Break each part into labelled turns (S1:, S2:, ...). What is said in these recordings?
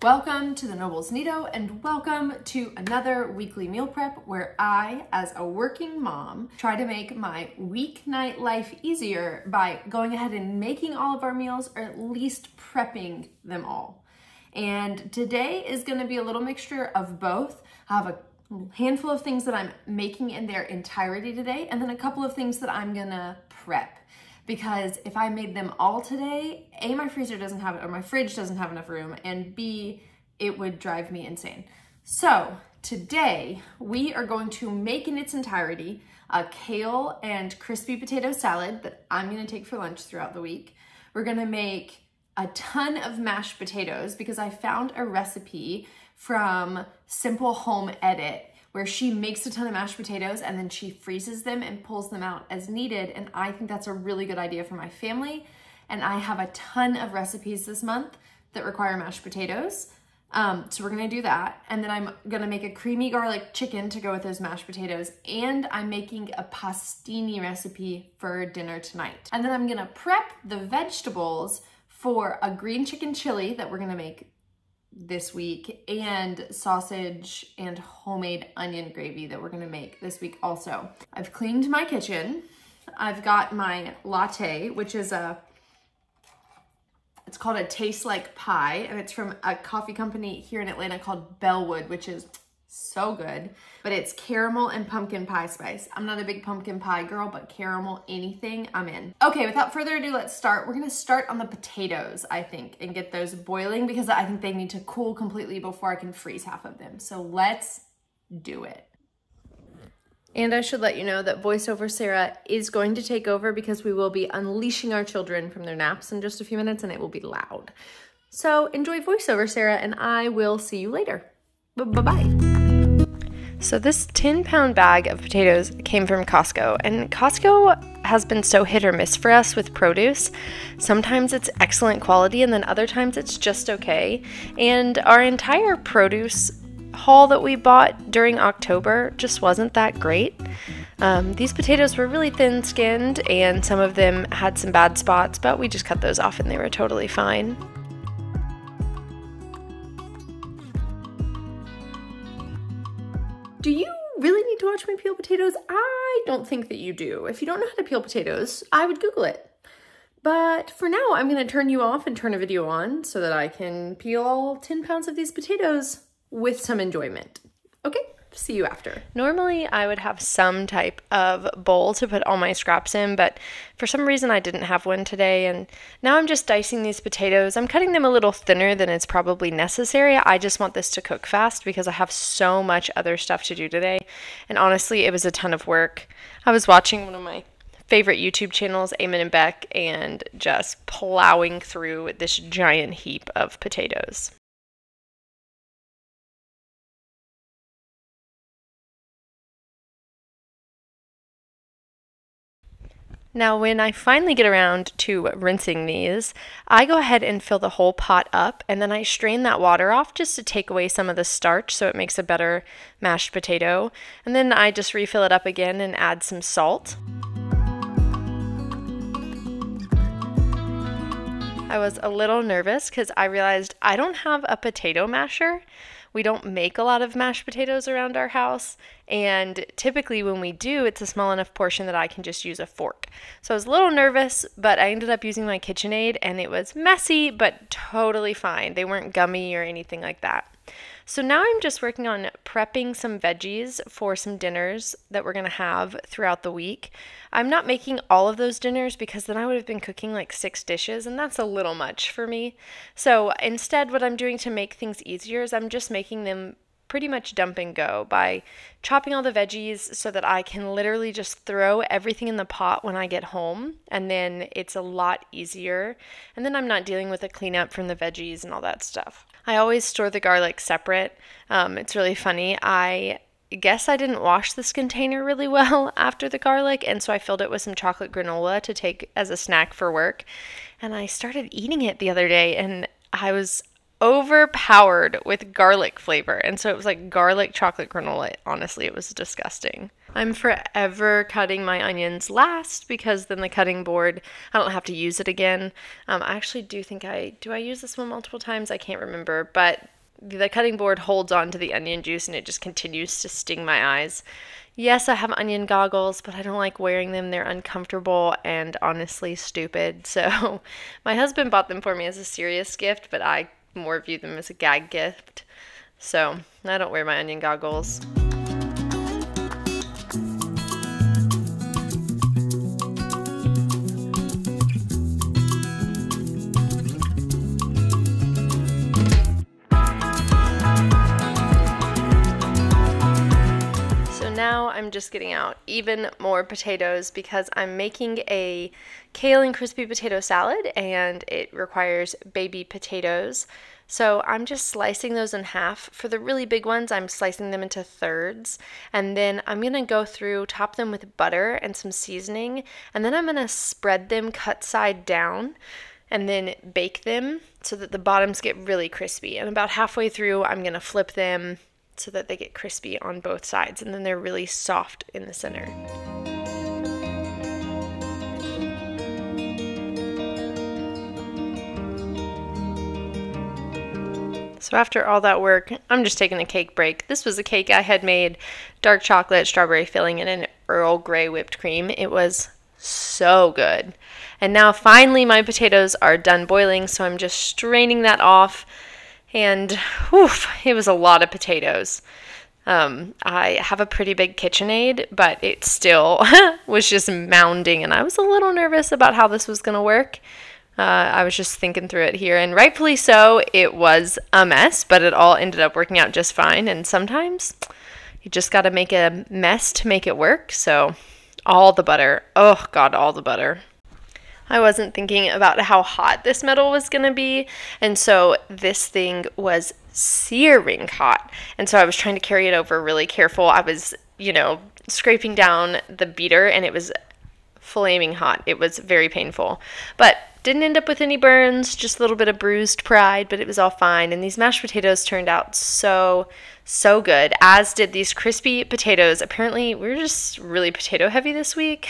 S1: Welcome to the Nobles Nido and welcome to another weekly meal prep where I, as a working mom, try to make my weeknight life easier by going ahead and making all of our meals or at least prepping them all. And today is going to be a little mixture of both. I have a handful of things that I'm making in their entirety today and then a couple of things that I'm going to prep. Because if I made them all today, A, my freezer doesn't have it, or my fridge doesn't have enough room, and B, it would drive me insane. So today we are going to make in its entirety a kale and crispy potato salad that I'm gonna take for lunch throughout the week. We're gonna make a ton of mashed potatoes because I found a recipe from Simple Home Edit where she makes a ton of mashed potatoes and then she freezes them and pulls them out as needed. And I think that's a really good idea for my family. And I have a ton of recipes this month that require mashed potatoes. So we're gonna do that. And then I'm gonna make a creamy garlic chicken to go with those mashed potatoes. And I'm making a pastini recipe for dinner tonight. And then I'm gonna prep the vegetables for a green chicken chili that we're gonna make this week, and sausage and homemade onion gravy that we're gonna make this week also. I've cleaned my kitchen. I've got my latte, which is it's called a Taste Like Pie, and it's from a coffee company here in Atlanta called Bellwood, which is so good, but it's caramel and pumpkin pie spice. I'm not a big pumpkin pie girl, but caramel anything, I'm in. Okay, without further ado, let's start. We're gonna start on the potatoes, I think, and get those boiling because I think they need to cool completely before I can freeze half of them. So let's do it. And I should let you know that voiceover Sarah is going to take over because we will be unleashing our children from their naps in just a few minutes and it will be loud. So enjoy voiceover Sarah and I will see you later. Bye-bye. So this 10-pound bag of potatoes came from Costco, and Costco has been so hit or miss for us with produce. Sometimes it's excellent quality and then other times it's just okay. And our entire produce haul that we bought during October just wasn't that great. These potatoes were really thin-skinned and some of them had some bad spots, but we just cut those off and they were totally fine. Do you really need to watch me peel potatoes? I don't think that you do. If you don't know how to peel potatoes, I would Google it. But for now, I'm gonna turn you off and turn a video on so that I can peel all 10 pounds of these potatoes with some enjoyment. Okay, see you after. Normally, I would have some type of bowl to put all my scraps in, but for some reason I didn't have one today, and now I'm just dicing these potatoes. I'm cutting them a little thinner than is probably necessary. I just want this to cook fast because I have so much other stuff to do today, and honestly, it was a ton of work. I was watching one of my favorite YouTube channels, Eamon and Beck, and just plowing through this giant heap of potatoes. Now, when I finally get around to rinsing these, I go ahead and fill the whole pot up, and then I strain that water off just to take away some of the starch so it makes a better mashed potato. And then I just refill it up again and add some salt. I was a little nervous because I realized I don't have a potato masher. We don't make a lot of mashed potatoes around our house, and typically when we do, it's a small enough portion that I can just use a fork. So I was a little nervous, but I ended up using my KitchenAid, and it was messy, but totally fine. They weren't gummy or anything like that. So now I'm just working on prepping some veggies for some dinners that we're going to have throughout the week. I'm not making all of those dinners because then I would have been cooking like 6 dishes and that's a little much for me. So instead what I'm doing to make things easier is I'm just making them pretty much dump and go by chopping all the veggies so that I can literally just throw everything in the pot when I get home, and then it's a lot easier, and then I'm not dealing with the cleanup from the veggies and all that stuff. I always store the garlic separate. It's really funny. I guess I didn't wash this container really well after the garlic, and so I filled it with some chocolate granola to take as a snack for work, and I started eating it the other day, and I was overpowered with garlic flavor, and so it was like garlic chocolate granola. Honestly, it was disgusting. I'm forever cutting my onions last because then the cutting board, I don't have to use it again. I actually do think I use this one multiple times. I can't remember, but the cutting board holds on to the onion juice and it just continues to sting my eyes. Yes, I have onion goggles, but I don't like wearing them. They're uncomfortable and honestly stupid. So my husband bought them for me as a serious gift, but I more view them as a gag gift. So I don't wear my onion goggles. Now I'm just getting out even more potatoes because I'm making a kale and crispy potato salad and it requires baby potatoes. So I'm just slicing those in half. For the really big ones, I'm slicing them into thirds. And then I'm going to go through, top them with butter and some seasoning. And then I'm going to spread them cut side down and then bake them so that the bottoms get really crispy. And about halfway through, I'm going to flip them so that they get crispy on both sides, and then they're really soft in the center. So after all that work, I'm just taking a cake break. This was a cake I had made, dark chocolate, strawberry filling, and an Earl Grey whipped cream. It was so good. And now finally my potatoes are done boiling, so I'm just straining that off. And whew, it was a lot of potatoes. I have a pretty big KitchenAid, but it still was just mounding, and I was a little nervous about how this was going to work. I was just thinking through it here, and rightfully so, it was a mess, but it all ended up working out just fine. And sometimes you just got to make a mess to make it work. So all the butter, oh God, all the butter. I wasn't thinking about how hot this metal was going to be, and so this thing was searing hot, and so I was trying to carry it over really careful. I was, scraping down the beater, and it was flaming hot. It was very painful, but didn't end up with any burns, just a little bit of bruised pride, but it was all fine. And these mashed potatoes turned out so good, as did these crispy potatoes. Apparently, we're just really potato heavy this week.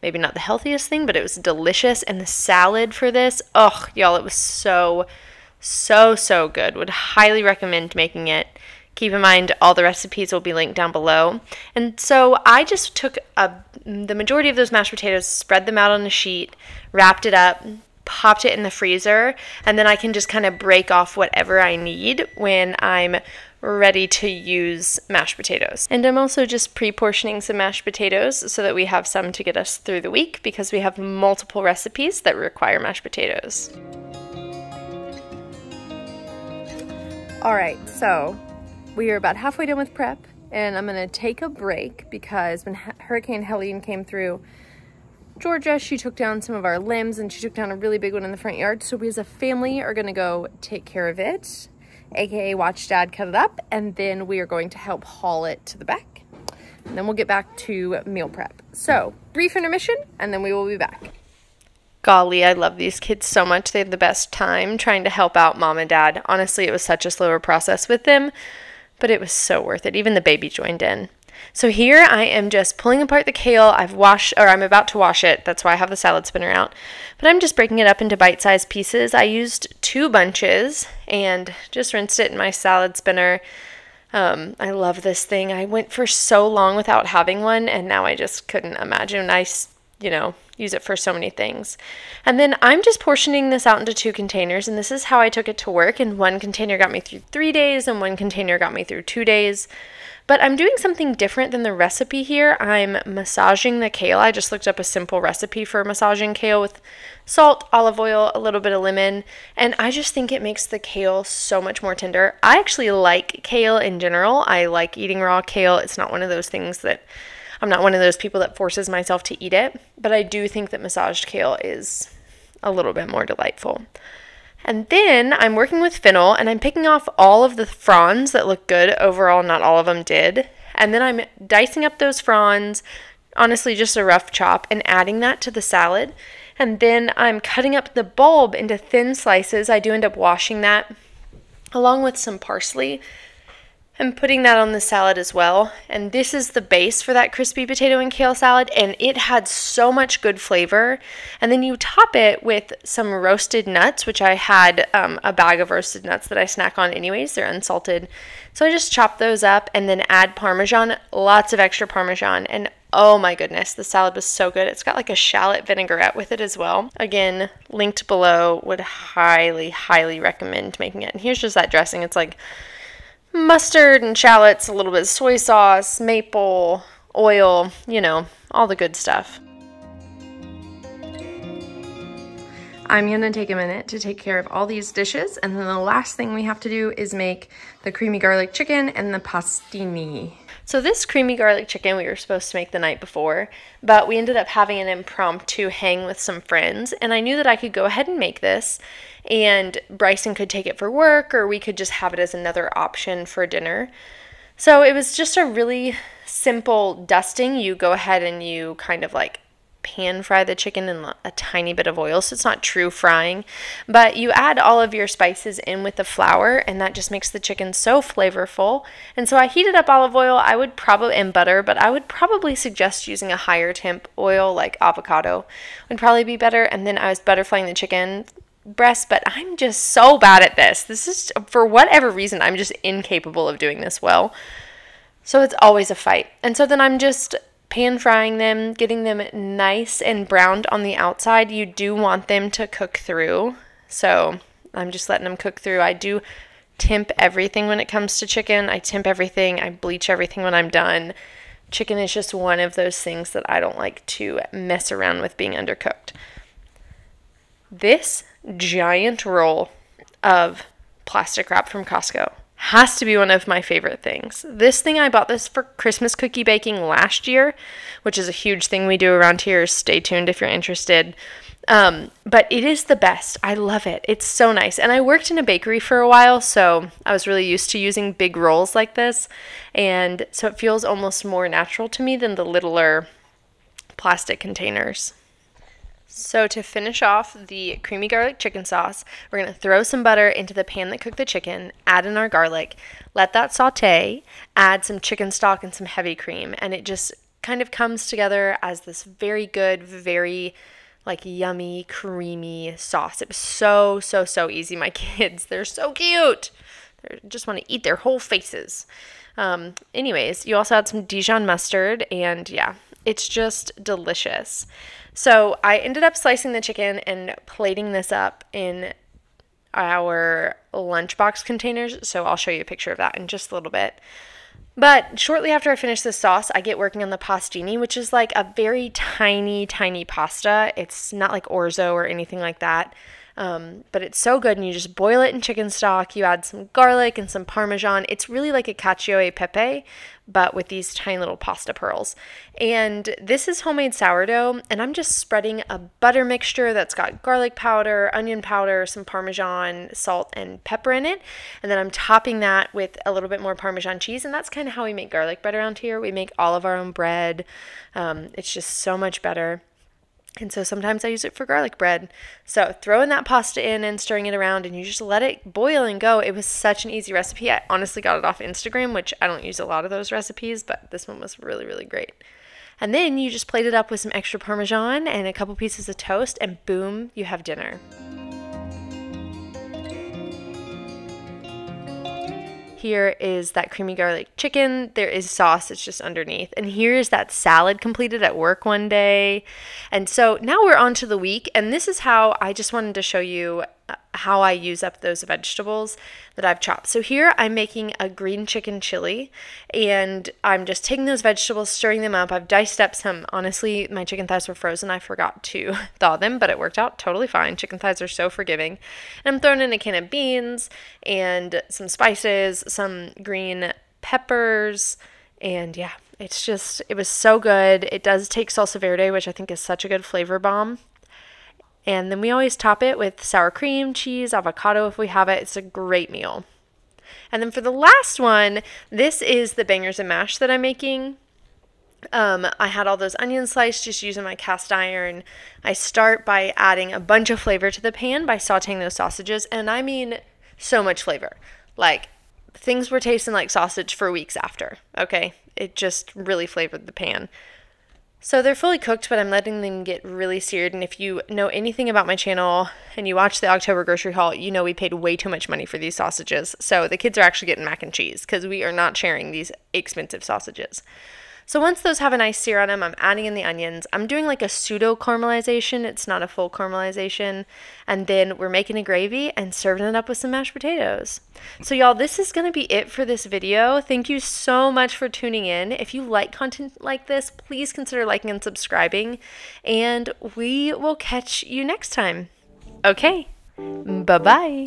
S1: Maybe not the healthiest thing, but it was delicious. And the salad for this, oh, y'all, it was so good. Would highly recommend making it. Keep in mind, all the recipes will be linked down below. And so I just took the majority of those mashed potatoes, spread them out on a sheet, wrapped it up, popped it in the freezer, and then I can just kind of break off whatever I need when I'm ready to use mashed potatoes. And I'm also just pre-portioning some mashed potatoes so that we have some to get us through the week, because we have multiple recipes that require mashed potatoes. All right, so we are about halfway done with prep, and I'm gonna take a break because when Hurricane Helene came through Georgia, she took down some of our limbs, and she took down a really big one in the front yard. So we as a family are gonna go take care of it, aka watch Dad cut it up, and then we are going to help haul it to the back. And then we'll get back to meal prep. So brief intermission, and then we will be back. Golly, I love these kids so much. They have the best time trying to help out Mom and Dad. Honestly, it was such a slower process with them, but it was so worth it. Even the baby joined in. So here I am just pulling apart the kale. I'm about to wash it. That's why I have the salad spinner out. But I'm just breaking it up into bite-sized pieces. I used 2 bunches and just rinsed it in my salad spinner. I love this thing. I went for so long without having one, and now I just couldn't imagine. I use it for so many things. And then I'm just portioning this out into 2 containers, and this is how I took it to work. And one container got me through 3 days, and one container got me through 2 days. But I'm doing something different than the recipe here. I'm massaging the kale. I just looked up a simple recipe for massaging kale with salt, olive oil, a little bit of lemon, and I just think it makes the kale so much more tender. I actually like kale in general. I like eating raw kale. It's not one of those things that I'm not one of those people that forces myself to eat it, but I do think that massaged kale is a little bit more delightful. And then I'm working with fennel, and I'm picking off all of the fronds that look good. Overall, not all of them did. And then I'm dicing up those fronds, honestly just a rough chop, and adding that to the salad. And then I'm cutting up the bulb into thin slices. I do end up washing that along with some parsley. and putting that on the salad as well. And this is the base for that crispy potato and kale salad, and it had so much good flavor. And then you top it with some roasted nuts, which I had a bag of roasted nuts that I snack on anyways. They're unsalted. So I just chop those up and then add Parmesan, lots of extra Parmesan, and oh my goodness, the salad was so good. It's got like a shallot vinaigrette with it as well. Again, linked below, would highly, highly recommend making it. And here's just that dressing. It's like mustard and shallots, a little bit of soy sauce, maple, oil, you know, all the good stuff. I'm going to take a minute to take care of all these dishes, and then the last thing we have to do is make the creamy garlic chicken and the pastini. So this creamy garlic chicken we were supposed to make the night before, but we ended up having an impromptu hang with some friends, and I knew that I could go ahead and make this, and Bryson could take it for work, or we could just have it as another option for dinner. So it was just a really simple dusting. You go ahead and you kind of like pan fry the chicken in a tiny bit of oil, so it's not true frying, but you add all of your spices in with the flour, and that just makes the chicken so flavorful. And so I heated up olive oil, and butter, but I would probably suggest using a higher temp oil like avocado would probably be better. And then I was butterflying the chicken breast, but I'm just so bad at this. This is, for whatever reason, I'm just incapable of doing this well. So it's always a fight. And so then I'm just pan frying them, getting them nice and browned on the outside. You do want them to cook through, so I'm just letting them cook through. I do temp everything when it comes to chicken. I temp everything. I bleach everything when I'm done. Chicken is just one of those things that I don't like to mess around with being undercooked. This giant roll of plastic wrap from Costco has to be one of my favorite things. This thing, I bought this for Christmas cookie baking last year, which is a huge thing we do around here. Stay tuned if you're interested. But it is the best. I love it. It's so nice. And I worked in a bakery for a while, so I was really used to using big rolls like this. And so it feels almost more natural to me than the littler plastic containers. So to finish off the creamy garlic chicken sauce, we're going to throw some butter into the pan that cooked the chicken, add in our garlic, let that saute, add some chicken stock and some heavy cream, and it just kind of comes together as this very good, very like yummy, creamy sauce. It was so, so, so easy. My kids, they're so cute. They just want to eat their whole faces. Anyways, you also add some Dijon mustard, and yeah, it's just delicious. So I ended up slicing the chicken and plating this up in our lunchbox containers. So I'll show you a picture of that in just a little bit. But shortly after I finish this sauce, I get working on the pastini, which is like a very tiny, tiny pasta. It's not like orzo or anything like that. But it's so good, and you just boil it in chicken stock. You add some garlic and some Parmesan. It's really like a cacio e pepe, but with these tiny little pasta pearls. And this is homemade sourdough, and I'm just spreading a butter mixture that's got garlic powder, onion powder, some Parmesan, salt, and pepper in it. And then I'm topping that with a little bit more Parmesan cheese, and that's kind of how we make garlic bread around here. We make all of our own bread. It's just so much better. And so sometimes I use it for garlic bread. So throwing that pasta in and stirring it around, and you just let it boil and go. It was such an easy recipe. I honestly got it off Instagram, which I don't use a lot of those recipes, but this one was really, really great. And then you just plate it up with some extra Parmesan and a couple pieces of toast, and boom, you have dinner. Here is that creamy garlic chicken. There is sauce, it's just underneath. And here is that salad completed at work one day. And so now we're on to the week, and this is how I just wanted to show you how I use up those vegetables that I've chopped. So here I'm making a green chicken chili, and I'm just taking those vegetables, stirring them up. I've diced up some, honestly, my chicken thighs were frozen. I forgot to thaw them, but it worked out totally fine. Chicken thighs are so forgiving. And I'm throwing in a can of beans and some spices, some green peppers, and yeah, it was so good. It does take salsa verde, which I think is such a good flavor bomb. And then we always top it with sour cream, cheese, avocado if we have it. It's a great meal. And then for the last one, this is the bangers and mash that I'm making. I had all those onions sliced just using my cast iron. I start by adding a bunch of flavor to the pan by sauteing those sausages. And I mean so much flavor. Like
S2: things were tasting like sausage for weeks after, okay? It just really flavored the pan. So they're fully cooked, but I'm letting them get really seared. And if you know anything about my channel and you watch the October grocery haul, you know we paid way too much money for these sausages. So the kids are actually getting mac and cheese because we are not sharing these expensive sausages. So once those have a nice sear on them, I'm adding in the onions. I'm doing like a pseudo caramelization. It's not a full caramelization. And then we're making a gravy and serving it up with some mashed potatoes. So y'all, this is going to be it for this video. Thank you so much for tuning in. If you like content like this, please consider liking and subscribing. And we will catch you next time. Okay, bye-bye.